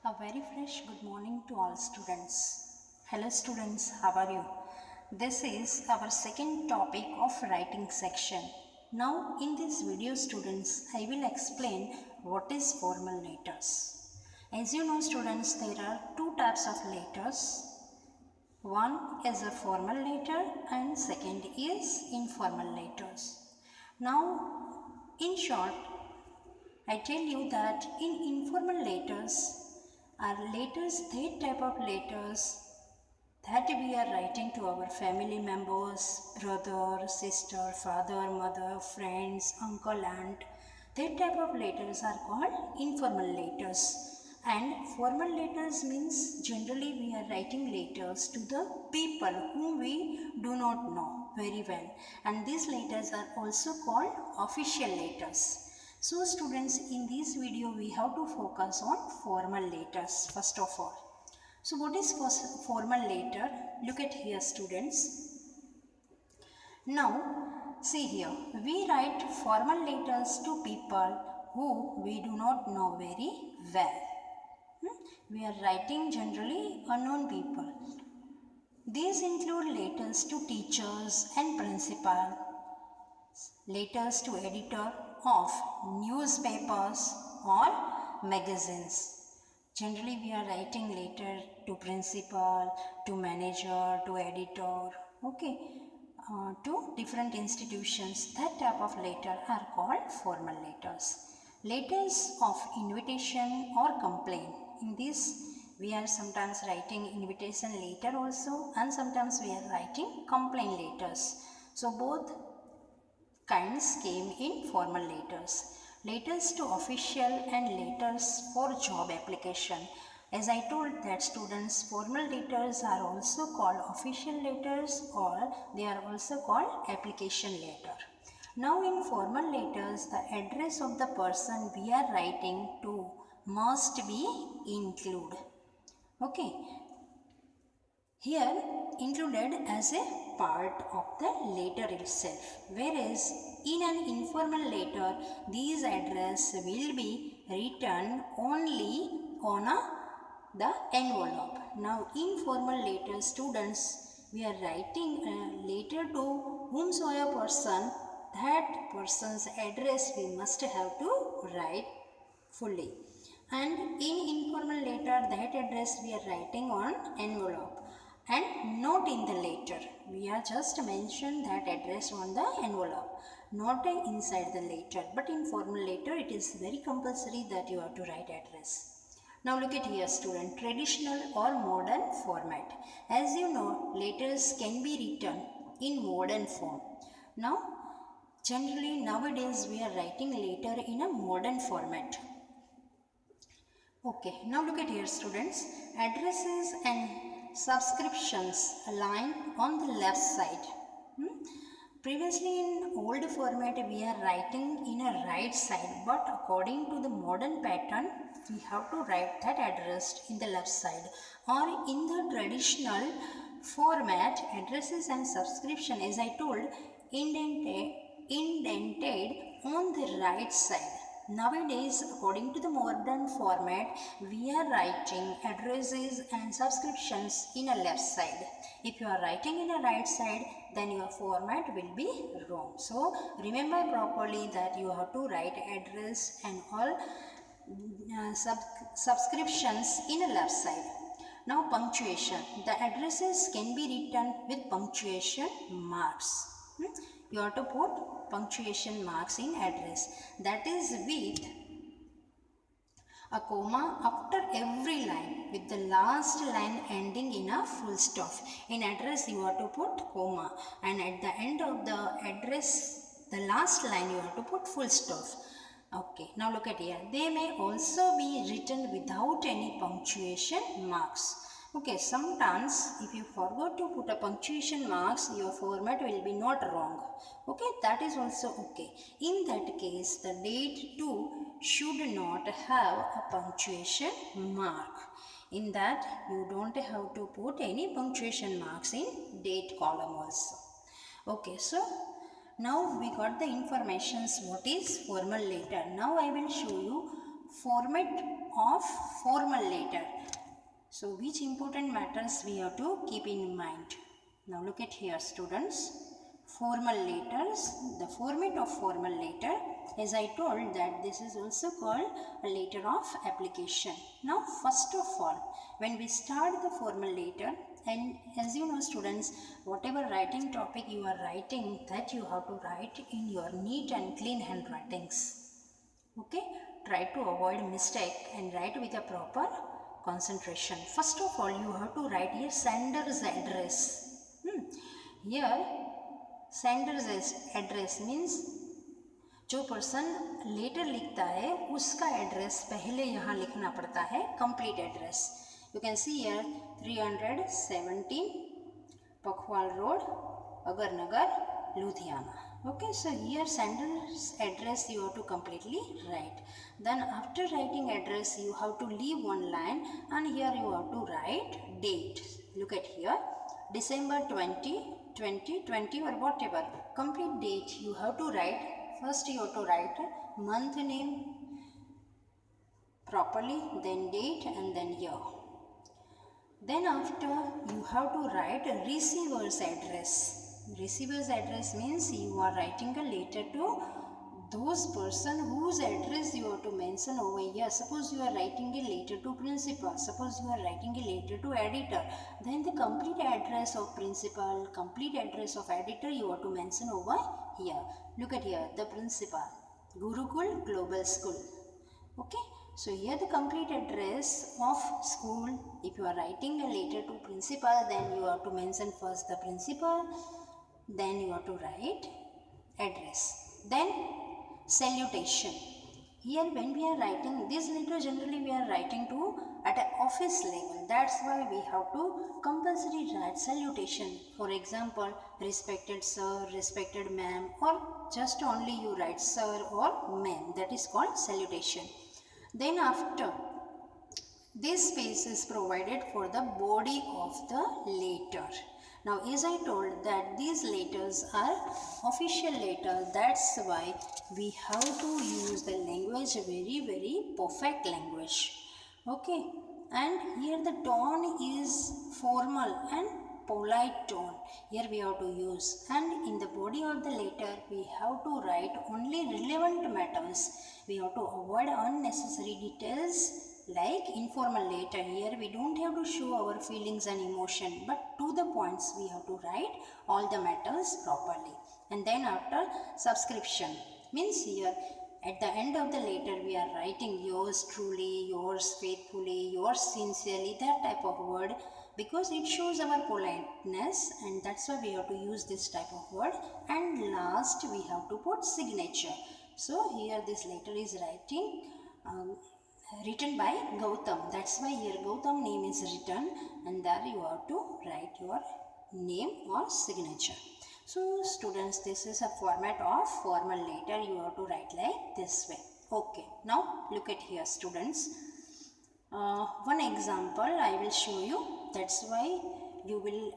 A very fresh good morning to all students. Hello students, how are you? This is our second topic of writing section. Now in this video students, I will explain what is formal letters. As you know students, there are two types of letters. One is a formal letter and second is informal letters. Now in short, I tell you that in informal letters are letters, that type of letters that we are writing to our family members, brother, sister, father, mother, friends, uncle, aunt. That type of letters are called informal letters. And formal letters means generally we are writing letters to the people whom we do not know very well. And these letters are also called official letters. So students, in this video we have to focus on formal letters first of all. So what is formal letter? Look at here students. Now see here, we write formal letters to people who we do not know very well. We are writing generally unknown people. These include letters to teachers and principal, letters to editor of newspapers or magazines. Generally, we are writing letter to principal, to manager, to editor, okay, to different institutions. That type of letter are called formal letters. Letters of invitation or complaint. In this, we are sometimes writing invitation letter also, and sometimes we are writing complaint letters. So both kinds came in formal letters. Letters to official and letters for job application. As I told that students, formal letters are also called official letters or they are also called application letter. Now in formal letters, the address of the person we are writing to must be included. Okay, here included as a part of the letter itself, whereas in an informal letter these address will be written only on the envelope. Now in formal letter students, we are writing a letter to whomsoever person, that person's address we must have to write fully. And in informal letter, that address we are writing on envelope and not in the letter. We are just mention that address on the envelope, not inside the letter. But in formal letter, it is very compulsory that you have to write address. Now look at here student, traditional or modern format. As you know, letters can be written in modern form. Now generally nowadays we are writing letter in a modern format. Okay, now look at here students. Addresses and subscriptions align on the left side. Previously in old format we are writing in a right side, but according to the modern pattern we have to write that address in the left side. Or in the traditional format, addresses and subscription, as I told, indented on the right side. Nowadays, according to the modern format, we are writing addresses and subscriptions in a left side. If you are writing in a right side, then your format will be wrong. So, remember properly that you have to write address and all subscriptions in a left side. Now, punctuation. The addresses can be written with punctuation marks. You have to put punctuation marks in address, that is with a comma after every line with the last line ending in a full stop. In address you have to put comma, and at the end of the address, the last line, you have to put full stop. Okay, now look at here. They may also be written without any punctuation marks. Okay, sometimes if you forgot to put a punctuation marks, your format will be not wrong. Okay, that is also okay. In that case, the date too should not have a punctuation mark. In that, you don't have to put any punctuation marks in date column also. Okay, so now we got the informations what is formal letter. Now I will show you format of formal letter. So which important matters we have to keep in mind. Now look at here students. Formal letters, the format of formal letter, as I told that this is also called a letter of application. Now first of all, when we start the formal letter, and as you know students, whatever writing topic you are writing, that you have to write in your neat and clean handwritings. Okay, try to avoid mistake and write with a proper concentration. First of all, you have to write here sender's address. Here sender's address means जो person letter लिखता है उसका address पहले यहाँ लिखना पड़ता है, complete address. You can see here 317 Pakhowal road, Agarnagar, Ludhiana. Okay, so here sender's address you have to completely write. Then after writing address you have to leave one line and here you have to write date. Look at here, December 2020 or whatever complete date you have to write. First you have to write month name properly, then date and then year. Then after you have to write receiver's address. Receiver's address means you are writing a letter to those person whose address you have to mention over here. Suppose you are writing a letter to principal, suppose you are writing a letter to editor, then the complete address of principal, complete address of editor you have to mention over here. Look at here, the principal, Gurukul Global School. Okay, so here the complete address of school. If you are writing a letter to principal, then you have to mention first the principal, then you have to write address, then salutation. Here when we are writing this letter, generally we are writing to at an office level, that's why we have to compulsory write salutation. For example, respected sir, respected ma'am, or just only you write sir or ma'am, that is called salutation. Then after this space is provided for the body of the letter. Now as I told that these letters are official letters, that's why we have to use the language very perfect language. Okay, and here the tone is formal and polite tone. Here we have to use, and in the body of the letter we have to write only relevant matters. We have to avoid unnecessary details like informal letter. Here we don't have to show our feelings and emotion, but to the points we have to write all the matters properly. And then after subscription means here at the end of the letter we are writing yours truly, yours faithfully, yours sincerely, that type of word, because it shows our politeness, and that's why we have to use this type of word. And last we have to put signature. So here this letter is written by Gautam, that's why here Gautam name is written, and there you have to write your name or signature. So students, this is a format of formal letter, you have to write like this way. Okay, now look at here students, one example I will show you, that's why you will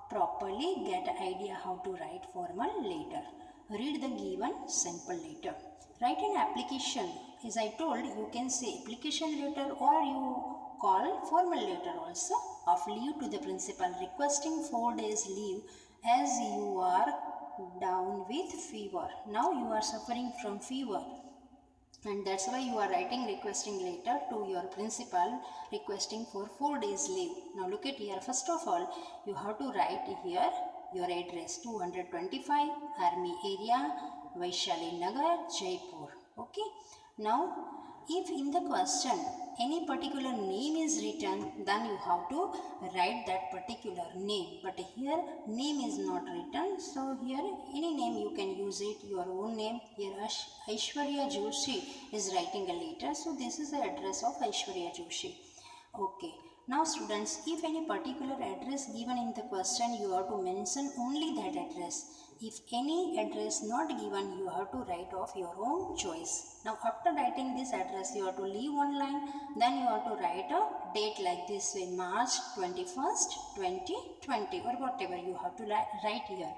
properly get idea how to write formal letter. Read the given sample letter. Write an application. As I told, you can say application letter or you call formal letter also of leave to the principal requesting 4 days leave as you are down with fever. Now you are suffering from fever, and that's why you are writing requesting letter to your principal requesting for 4 days leave. Now look at here, first of all you have to write here your address 225 Army area, Vaishali Nagar, Jaipur. Okay, now if in the question any particular name is written, then you have to write that particular name, but here name is not written, so here any name you can use it, your own name. Here Aishwarya Joshi is writing a letter, so this is the address of Aishwarya Joshi. Okay, now students, if any particular address given in the question, you have to mention only that address. If any address not given, you have to write of your own choice. Now after writing this address, you have to leave one line, then you have to write a date like this way, March 21st, 2020 or whatever you have to write here.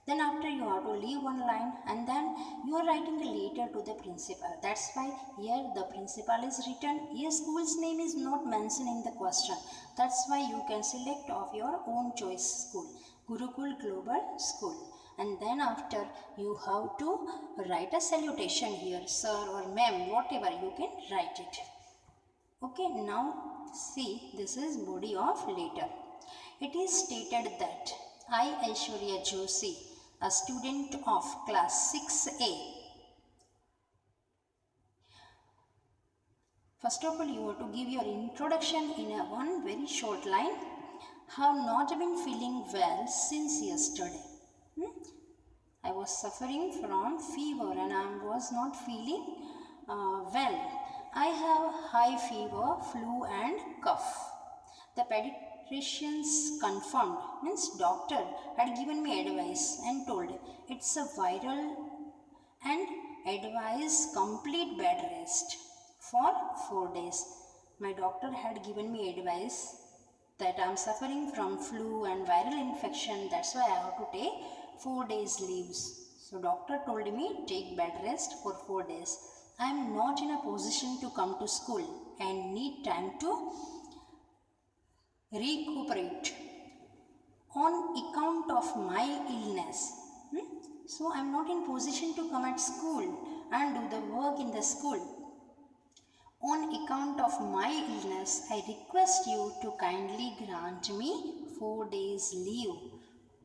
Then after you have to leave one line and then you are writing a letter to the principal. That's why here the principal is written. Your school's name is not mentioned in the question. That's why you can select of your own choice school, Gurukul Global School. And then after you have to write a salutation here, sir or ma'am, whatever you can write it. Okay, now see, this is body of letter. It is stated that I, Aishwarya Joshi, a student of class 6A. First of all, you have to give your introduction in a one very short line. Have not been feeling well since yesterday. I was suffering from fever and I was not feeling well. I have high fever, flu and cough. The pediatricians confirmed, means doctor had given me advice and told it's a viral and advised complete bed rest for 4 days. My doctor had given me advice that I am suffering from flu and viral infection. That's why I have to take 4 days leaves. So doctor told me take bed rest for 4 days. I am not in a position to come to school and need time to recuperate on account of my illness. So I am not in position to come at school and do the work in the school. On account of my illness, I request you to kindly grant me 4 days leave.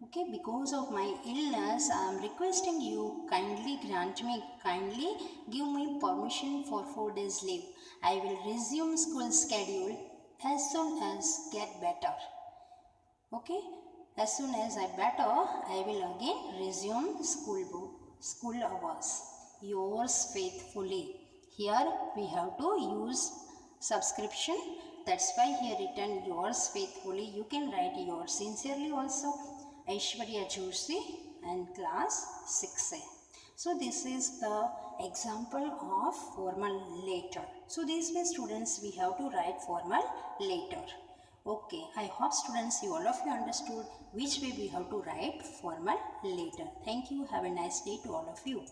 Okay, because of my illness, I am requesting you kindly give me permission for 4 days leave. I will resume school schedule as soon as get better. Okay, as soon as I better, I will again resume school hours. Yours faithfully. Here we have to use subscription. That's why here written yours faithfully. You can write yours sincerely also. Aishwarya Joshi and class 6A. So this is the example of formal letter. So these way students we have to write formal letter. Okay, I hope students all of you understood which way we have to write formal letter. Thank you. Have a nice day to all of you.